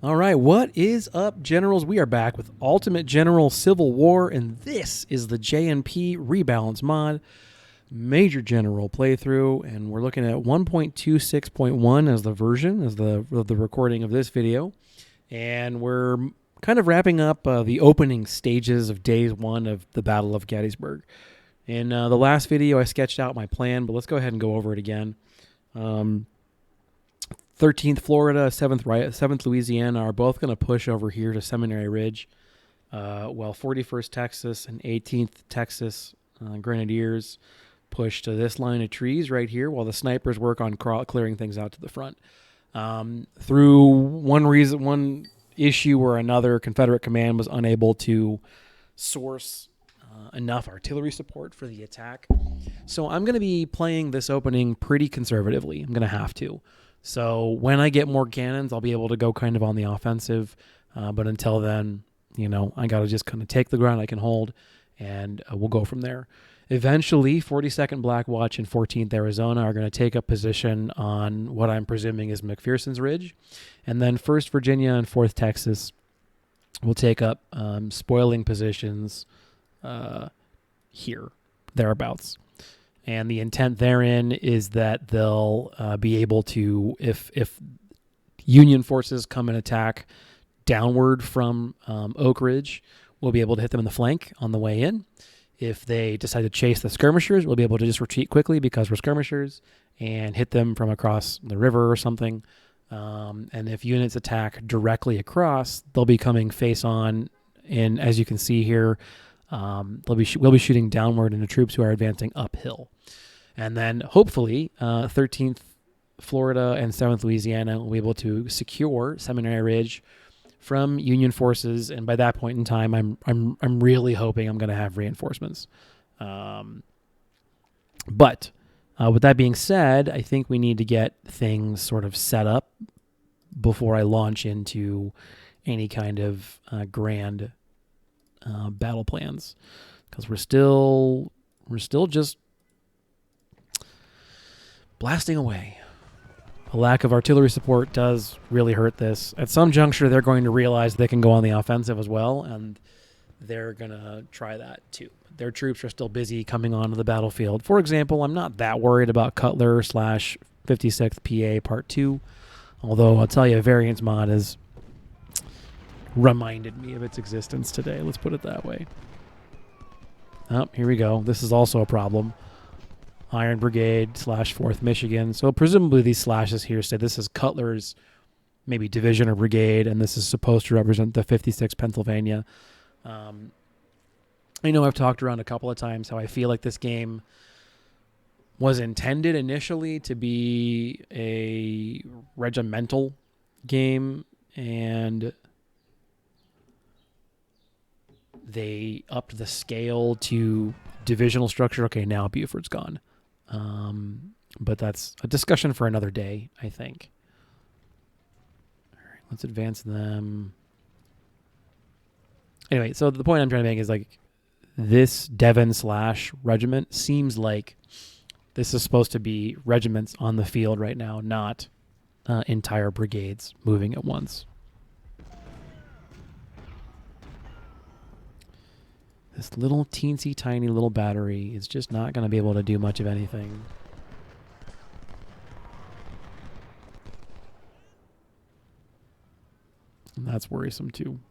All right, what is up, Generals? We are back with Ultimate General Civil War, and this is the J&P Rebalance Mod Major General playthrough, and we're looking at 1.26.1 as the version, as the recording of this video, and we're kind of wrapping up the opening stages of Days 1 of the Battle of Gettysburg. In the last video, I sketched out my plan, but let's go ahead and go over it again. 13th Florida, 7th Louisiana are both going to push over here to Seminary Ridge, while 41st Texas and 18th Texas Grenadiers push to this line of trees right here, while the snipers work on clearing things out to the front. Through one issue or another, Confederate command was unable to source enough artillery support for the attack. So I'm going to be playing this opening pretty conservatively. I'm going to have to. So when I get more cannons, I'll be able to go kind of on the offensive. But until then, I got to just kind of take the ground I can hold, and we'll go from there. Eventually, 42nd Black Watch and 14th Arizona are going to take up position on what I'm presuming is McPherson's Ridge. And then 1st Virginia and 4th Texas will take up spoiling positions here, thereabouts. And the intent therein is that they'll be able to, if Union forces come and attack downward from Oak Ridge, we'll be able to hit them in the flank on the way in. If they decide to chase the skirmishers, we'll be able to just retreat quickly because we're skirmishers and hit them from across the river or something. And if units attack directly across, they'll be coming face on. And as you can see here, we'll be shooting downward into troops who are advancing uphill. And then hopefully 13th Florida and 7th Louisiana will be able to secure Seminary Ridge from Union forces, and by that point in time, I'm really hoping I'm going to have reinforcements. But with that being said, I think we need to get things sort of set up before I launch into any kind of grand battle plans, because we're still just blasting away. A lack of artillery support does really hurt this. At some juncture, they're going to realize they can go on the offensive as well, and they're going to try that too. Their troops are still busy coming onto the battlefield. For example, I'm not that worried about Cutler / 56th PA Part 2, although I'll tell you, Variance Mod has reminded me of its existence today. Let's put it that way. Oh, here we go. This is also a problem. Iron Brigade / 4th Michigan. So presumably these slashes here say this is Cutler's maybe division or brigade, and this is supposed to represent the 56th Pennsylvania. I know I've talked around a couple of times how I feel like this game was intended initially to be a regimental game, and they upped the scale to divisional structure. Okay, now Buford's gone. But that's a discussion for another day, I think. All right, let's advance them. Anyway, so the point I'm trying to make is like this Devon / regiment seems like this is supposed to be regiments on the field right now, not entire brigades moving at once. This little teensy tiny little battery is just not going to be able to do much of anything. And that's worrisome too.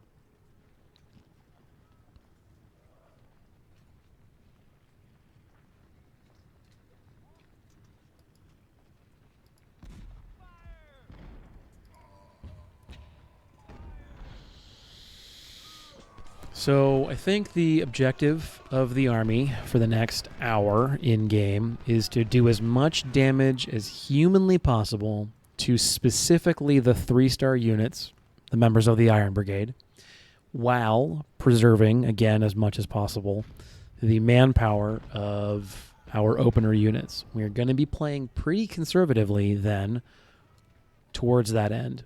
So I think the objective of the army for the next hour in-game is to do as much damage as humanly possible to specifically the 3-star units, the members of the Iron Brigade, while preserving, again, as much as possible, the manpower of our opener units. We are going to be playing pretty conservatively then towards that end.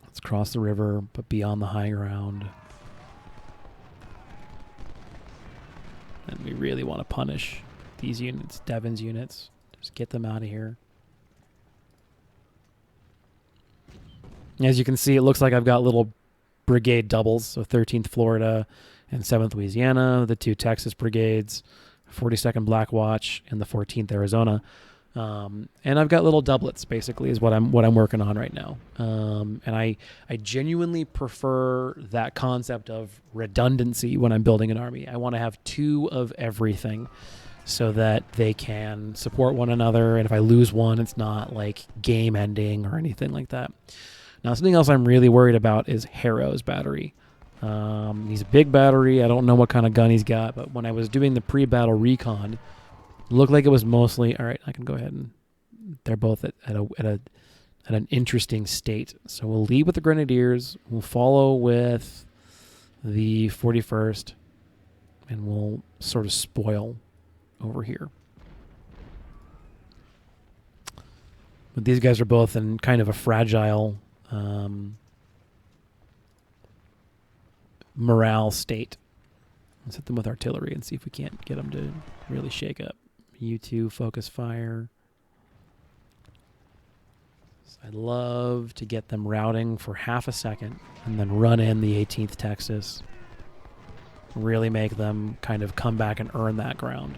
Let's cross the river, but be on the high ground. And we really want to punish these units, Devon's units. Just get them out of here. As you can see, it looks like I've got little brigade doubles, so 13th Florida and 7th Louisiana, the 2 Texas brigades, 42nd Black Watch, and the 14th Arizona. And I've got little doublets, basically, is what I'm working on right now. And I genuinely prefer that concept of redundancy when I'm building an army. I want to have 2 of everything so that they can support one another. And if I lose one, it's not like game ending or anything like that. Now, something else I'm really worried about is Harrow's battery. He's a big battery. I don't know what kind of gun he's got, but when I was doing the pre-battle recon, it looked like it was mostly all right. I can go ahead and they're both at an interesting state. So we'll lead with the Grenadiers. We'll follow with the 41st, and we'll sort of spoil over here. But these guys are both in kind of a fragile morale state. Let's hit them with artillery and see if we can't get them to really shake up. U2 focus fire. So I'd love to get them routing for half a second and then run in the 18th Texas. Really make them kind of come back and earn that ground.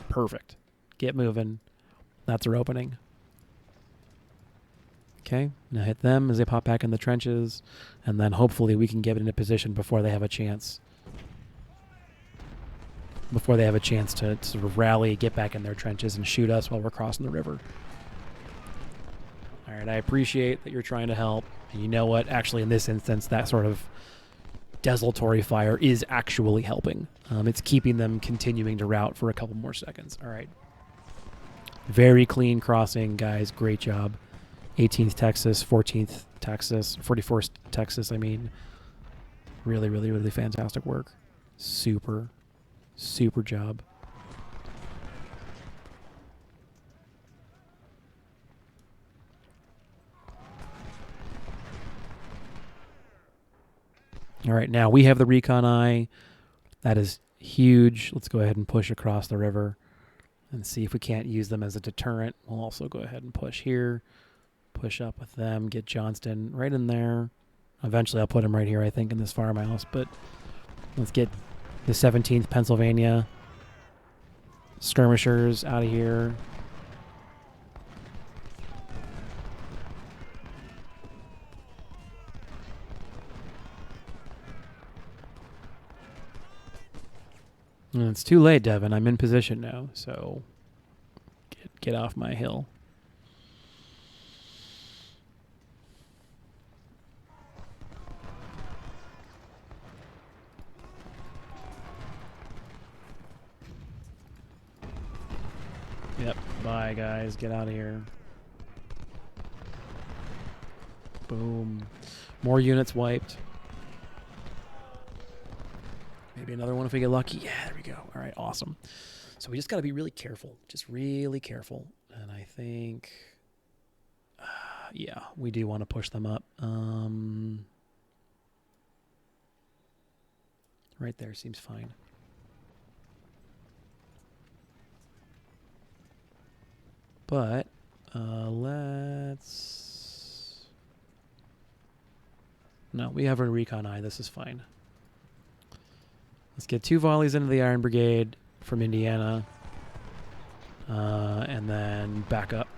Perfect. Get moving. That's our opening. Okay, now hit them as they pop back in the trenches, and then hopefully we can get in a position before they have a chance. Before they have a chance to sort of rally, get back in their trenches, and shoot us while we're crossing the river. All right, I appreciate that you're trying to help. And you know what? Actually, in this instance, that sort of desultory fire is actually helping. It's keeping them continuing to route for a couple more seconds. All right. Very clean crossing, guys. Great job. 18th Texas, 14th Texas, 41st Texas, I mean. Really, really, really fantastic work. Super, super job. All right, now we have the recon eye. That is huge. Let's go ahead and push across the river and see if we can't use them as a deterrent. We'll also go ahead and push here. Push up with them, get Johnston right in there. Eventually I'll put him right here, I think, in this farmhouse. But let's get the 17th Pennsylvania skirmishers out of here. And it's too late, Devin. I'm in position now, so get off my hill. Yep. Bye, guys. Get out of here. Boom. More units wiped. Maybe another one if we get lucky. Yeah, there we go. All right, awesome. So we just got to be really careful. Just really careful. And I think, yeah, we do want to push them up. Right there seems fine. But let's... No, we have a recon eye. This is fine. Let's get 2 volleys into the Iron Brigade from Indiana. And then back up.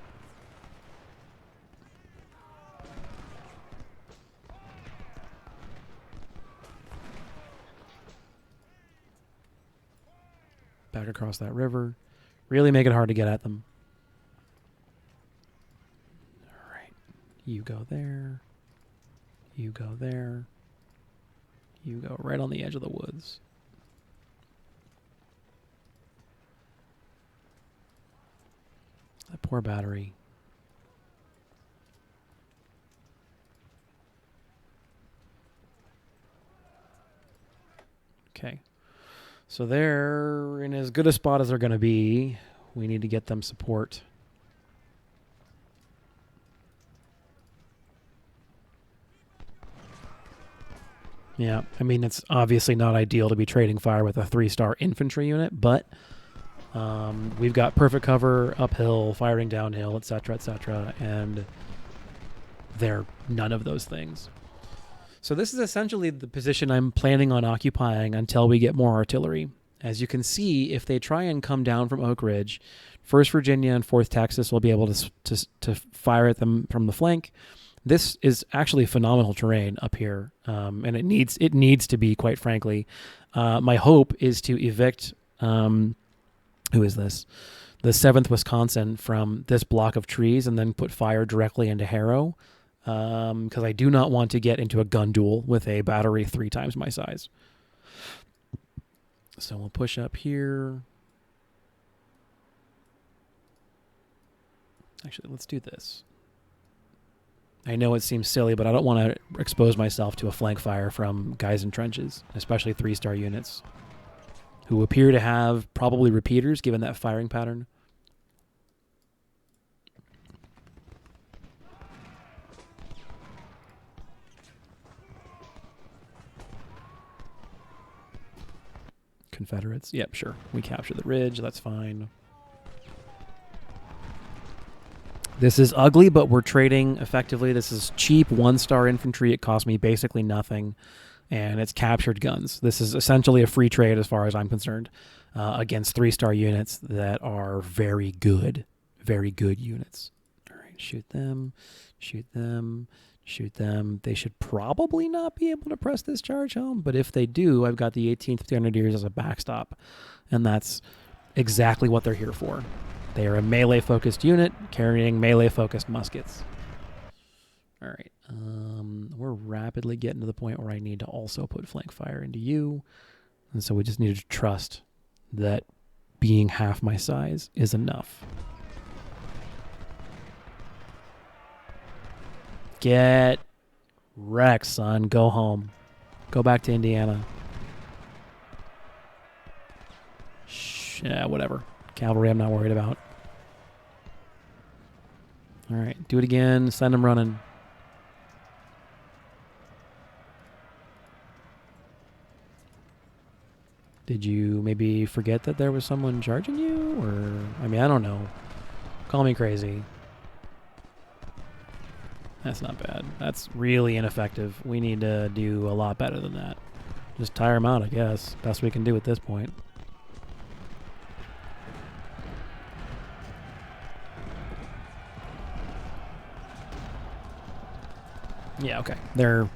Back across that river. Really make it hard to get at them. You go there. You go there. You go right on the edge of the woods. That poor battery. Okay. So they're in as good a spot as they're going to be. We need to get them support. Yeah, I mean, it's obviously not ideal to be trading fire with a 3-star infantry unit, but we've got perfect cover uphill, firing downhill, etc., etc., and they're none of those things. So this is essentially the position I'm planning on occupying until we get more artillery. As you can see, if they try and come down from Oak Ridge, 1st Virginia and 4th Texas will be able to fire at them from the flank. This is actually phenomenal terrain up here, and it needs to be, quite frankly. My hope is to evict, who is this? The 7th Wisconsin from this block of trees and then put fire directly into Harrow, because I do not want to get into a gun duel with a battery 3 times my size. So we'll push up here. Actually, let's do this. I know it seems silly, but I don't want to expose myself to a flank fire from guys in trenches, especially 3-star units, who appear to have probably repeaters given that firing pattern. Confederates. Yep, sure. We capture the ridge. That's fine. This is ugly, but we're trading effectively. This is cheap 1-star infantry. It cost me basically nothing, and it's captured guns. This is essentially a free trade as far as I'm concerned, against 3-star units that are very good units. All right, shoot them, shoot them, shoot them. They should probably not be able to press this charge home, but if they do, I've got the 18th Grenadiers as a backstop, and that's exactly what they're here for. They are a melee-focused unit carrying melee-focused muskets. All right. We're rapidly getting to the point where I need to also put flank fire into you. And so we just need to trust that being half my size is enough. Get wrecked, son. Go home. Go back to Indiana. Yeah, whatever. Cavalry I'm not worried about. All right, do it again. Send them running. Did you maybe forget that there was someone charging you? Or, I mean, I don't know. Call me crazy. That's not bad. That's really ineffective. We need to do a lot better than that. Just tire them out, I guess. Best we can do at this point. Yeah, okay. They're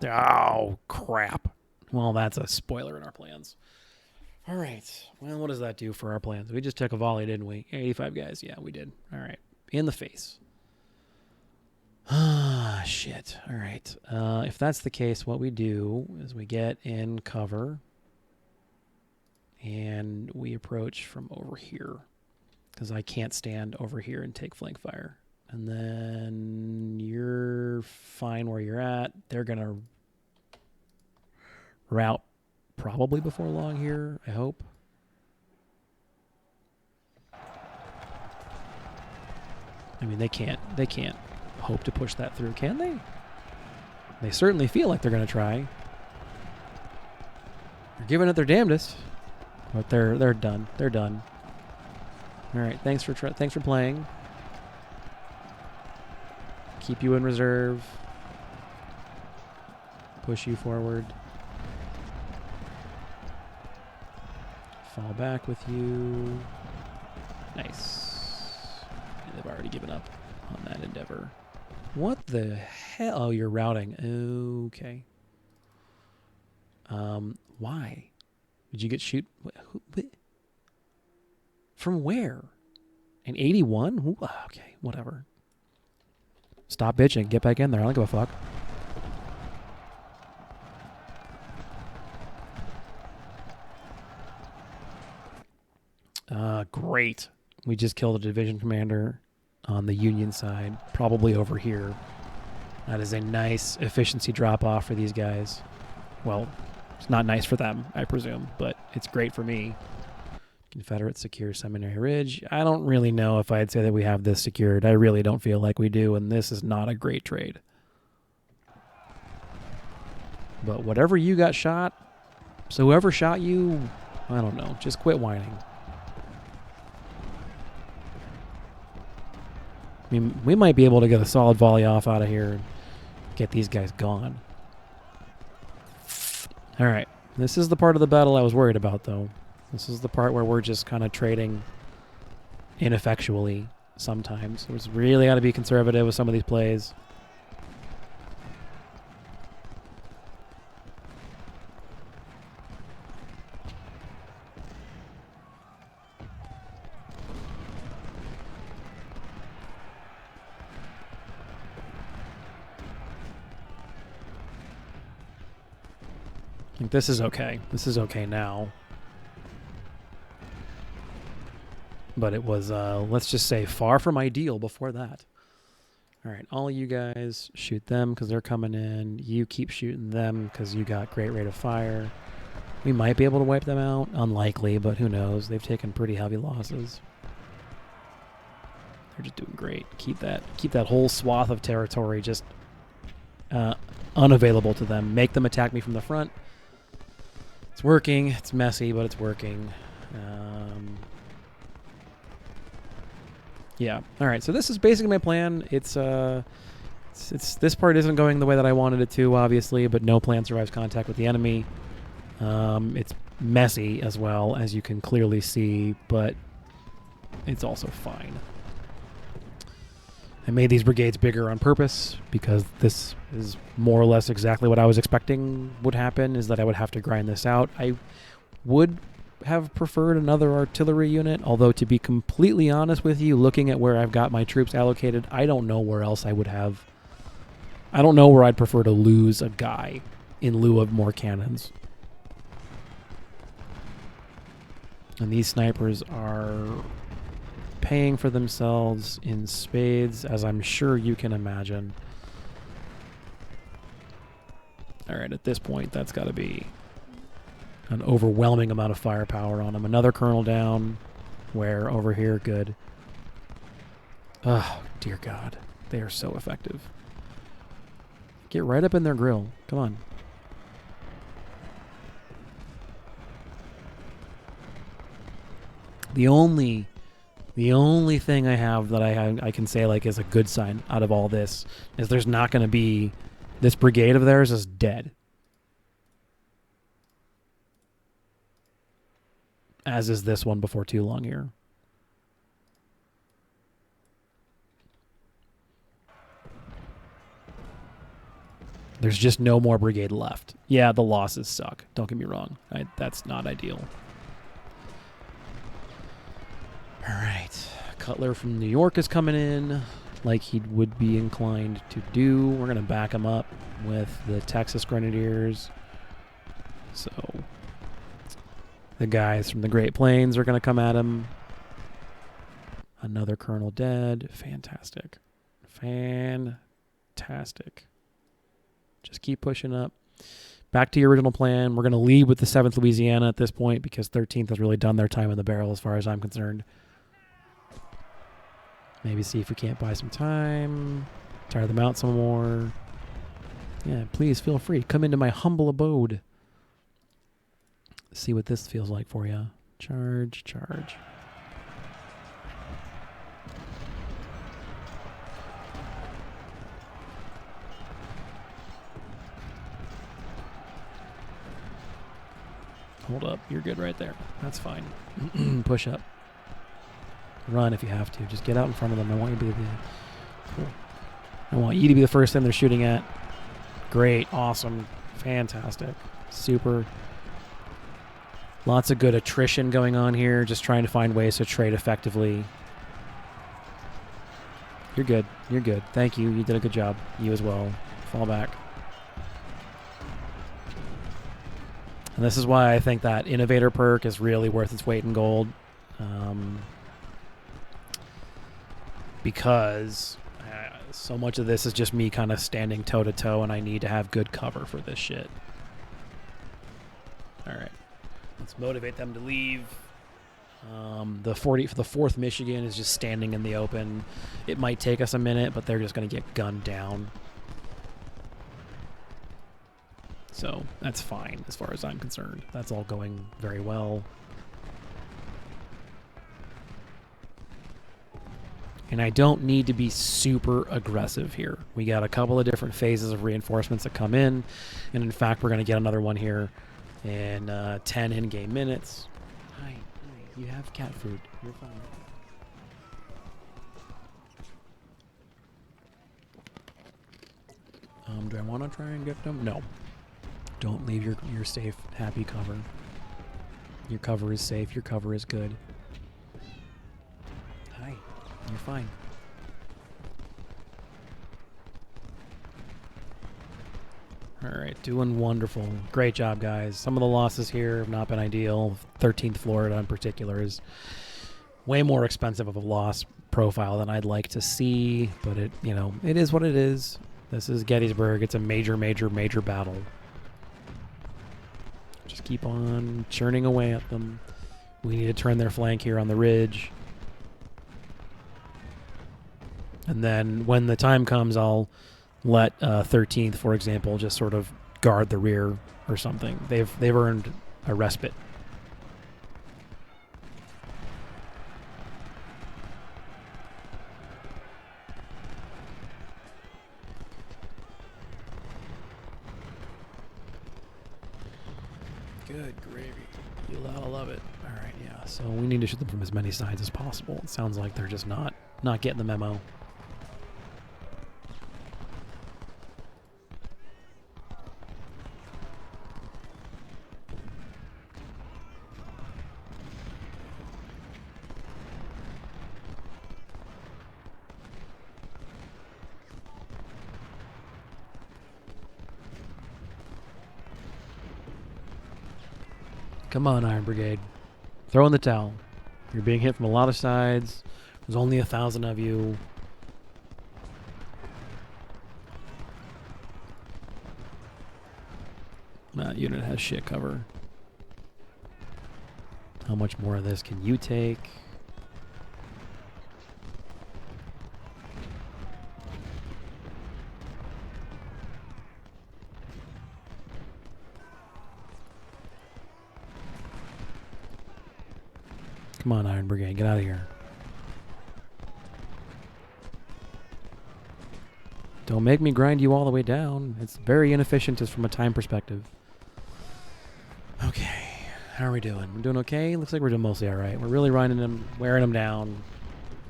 oh, crap. Well, that's a spoiler in our plans. All right. Well, what does that do for our plans? We just took a volley, didn't we? 85 guys. Yeah, we did. All right. In the face. Ah, shit. All right. If that's the case, what we do is we get in cover and we approach from over here because I can't stand over here and take flank fire. And then you're fine where you're at. They're going to route probably before long here, I hope. I mean, they can't hope to push that through, can they? They certainly feel like they're going to try. They're giving it their damnedest, but they're done. They're done. All right, thanks for playing. Keep you in reserve. Push you forward. Fall back with you. Nice. They've already given up on that endeavor. What the hell? Oh, you're routing. Okay. Why? Did you get shoot? From where? An 81? Okay, whatever. Stop bitching. Get back in there. I don't give a fuck. Great. We just killed a division commander on the Union side, probably over here. That is a nice efficiency drop-off for these guys. Well, it's not nice for them, I presume, but it's great for me. Confederate secure Seminary Ridge. I don't really know if I'd say that we have this secured. I really don't feel like we do, and this is not a great trade. But whatever you got shot, so whoever shot you, I don't know, just quit whining. I mean, we might be able to get a solid volley off out of here and get these guys gone. All right. This is the part of the battle I was worried about, though. This is the part where we're just kind of trading ineffectually sometimes. It's really got to be conservative with some of these plays. I think this is okay. This is okay now. But it was, let's just say, far from ideal before that. All right, all you guys shoot them because they're coming in. You keep shooting them because you got great rate of fire. We might be able to wipe them out. Unlikely, but who knows? They've taken pretty heavy losses. They're just doing great. Keep that whole swath of territory just unavailable to them. Make them attack me from the front. It's working. It's messy, but it's working. Yeah. All right. So this is basically my plan. It's this part isn't going the way that I wanted it to, obviously, but no plan survives contact with the enemy. It's messy as well, as you can clearly see, but it's also fine. I made these brigades bigger on purpose because this is more or less exactly what I was expecting would happen, is that I would have to grind this out. I would have preferred another artillery unit, although to be completely honest with you, looking at where I've got my troops allocated, I don't know where else I would have. I don't know where I'd prefer to lose a guy in lieu of more cannons. And these snipers are paying for themselves in spades, as I'm sure you can imagine. All right, at this point, that's got to be an overwhelming amount of firepower on them. Another colonel down. Where over here? Good. Oh, dear God. They are so effective. Get right up in their grill. Come on. The only thing I have that I can say like is a good sign out of all this is there's not going to be, this brigade of theirs is dead. As is this one before too long here. There's just no more brigade left. Yeah, the losses suck. Don't get me wrong. That's not ideal. All right. Cutler from New York is coming in like he would be inclined to do. We're going to back him up with the Texas Grenadiers. So the guys from the Great Plains are going to come at him. Another colonel dead. Fantastic. Fantastic. Just keep pushing up. Back to your original plan. We're going to lead with the 7th Louisiana at this point because 13th has really done their time in the barrel as far as I'm concerned. Maybe see if we can't buy some time. Tire them out some more. Yeah, please feel free. Come into my humble abode. See what this feels like for you. Charge, charge. Hold up. You're good right there. That's fine. Push up. Run if you have to. Just get out in front of them. I want you to be cool. I want you to be the first thing they're shooting at. Great. Awesome. Fantastic. Super. Lots of good attrition going on here. Just trying to find ways to trade effectively. You're good. You're good. Thank you. You did a good job. You as well. Fall back. And this is why I think that Innovator perk is really worth its weight in gold. Because so much of this is just me kind of standing toe-to-toe, and I need to have good cover for this shit. All right. Let's motivate them to leave. The 4th Michigan is just standing in the open. It might take us a minute, but they're just going to get gunned down. So that's fine as far as I'm concerned. That's all going very well. And I don't need to be super aggressive here. We got a couple of different phases of reinforcements that come in. And in fact, we're going to get another one here in 10 in-game minutes. Hi, you have cat food. You're fine. Do I want to try and get them? No. Don't leave your safe, happy cover. Your cover is safe. Your cover is good. Hi. You're fine. All right. Doing wonderful. Great job, guys. Some of the losses here have not been ideal. 13th Florida in particular is way more expensive of a loss profile than I'd like to see. But it is what it is. This is Gettysburg. It's a major, major, major battle. Just keep on churning away at them. We need to turn their flank here on the ridge. And then when the time comes, I'll let 13th, for example, just sort of guard the rear or something. They've earned a respite. Good gravy. You'll love it. All right, yeah. So we need to shoot them from as many sides as possible. It sounds like they're just not getting the memo. Come on, Iron Brigade. Throw in the towel. You're being hit from a lot of sides. There's only 1,000 of you. That unit has shit cover. How much more of this can you take? Come on, Iron Brigade, get out of here. Don't make me grind you all the way down. It's very inefficient just from a time perspective. Okay, how are we doing? We're doing okay? Looks like we're doing mostly all right. We're really wearing them down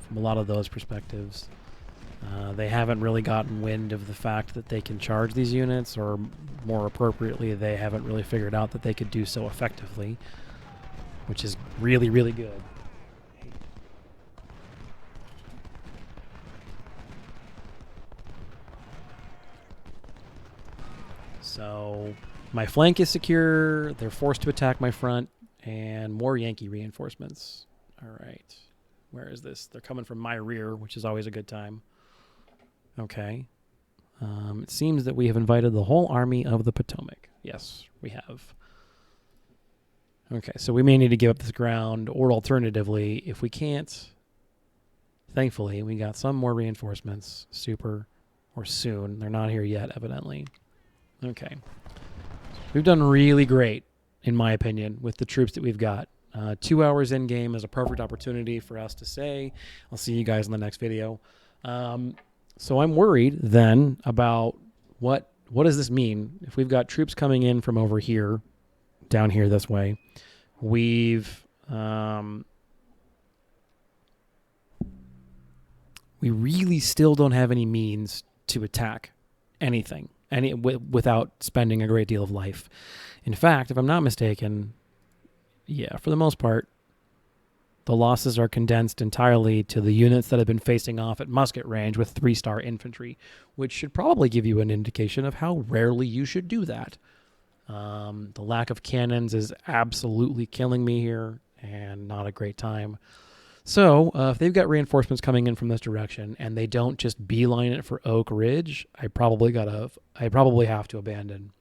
from a lot of those perspectives. They haven't really gotten wind of the fact that they can charge these units, or more appropriately, they haven't really figured out that they could do so effectively, which is really, really good. So my flank is secure. They're forced to attack my front, and more Yankee reinforcements. All right. Where is this? They're coming from my rear, which is always a good time. Okay. It seems that we have invited the whole Army of the Potomac. Yes, we have. Okay, so we may need to give up this ground, or alternatively, if we can't, thankfully, we got some more reinforcements, super, or soon. They're not here yet, evidently. Okay. We've done really great, in my opinion, with the troops that we've got. 2 hours in game is a perfect opportunity for us to say, I'll see you guys in the next video. So I'm worried then about what does this mean? If we've got troops coming in from over here, down here this way, we really still don't have any means to attack anything without spending a great deal of life. In fact, if I'm not mistaken, yeah, for the most part, the losses are condensed entirely to the units that have been facing off at musket range with 3-star infantry, which should probably give you an indication of how rarely you should do that. The lack of cannons is absolutely killing me here, and not a great time. So if they've got reinforcements coming in from this direction and they don't just beeline it for Oak Ridge, I probably have to abandon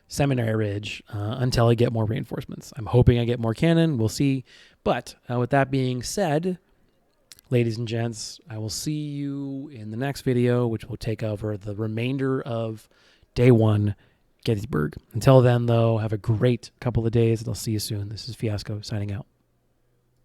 Seminary Ridge until I get more reinforcements. I'm hoping I get more cannon. We'll see. But with that being said, ladies and gents, I will see you in the next video, which will take over the remainder of Day 1, Gettysburg. Until then, though, have a great couple of days, and I'll see you soon. This is Fiasco signing out.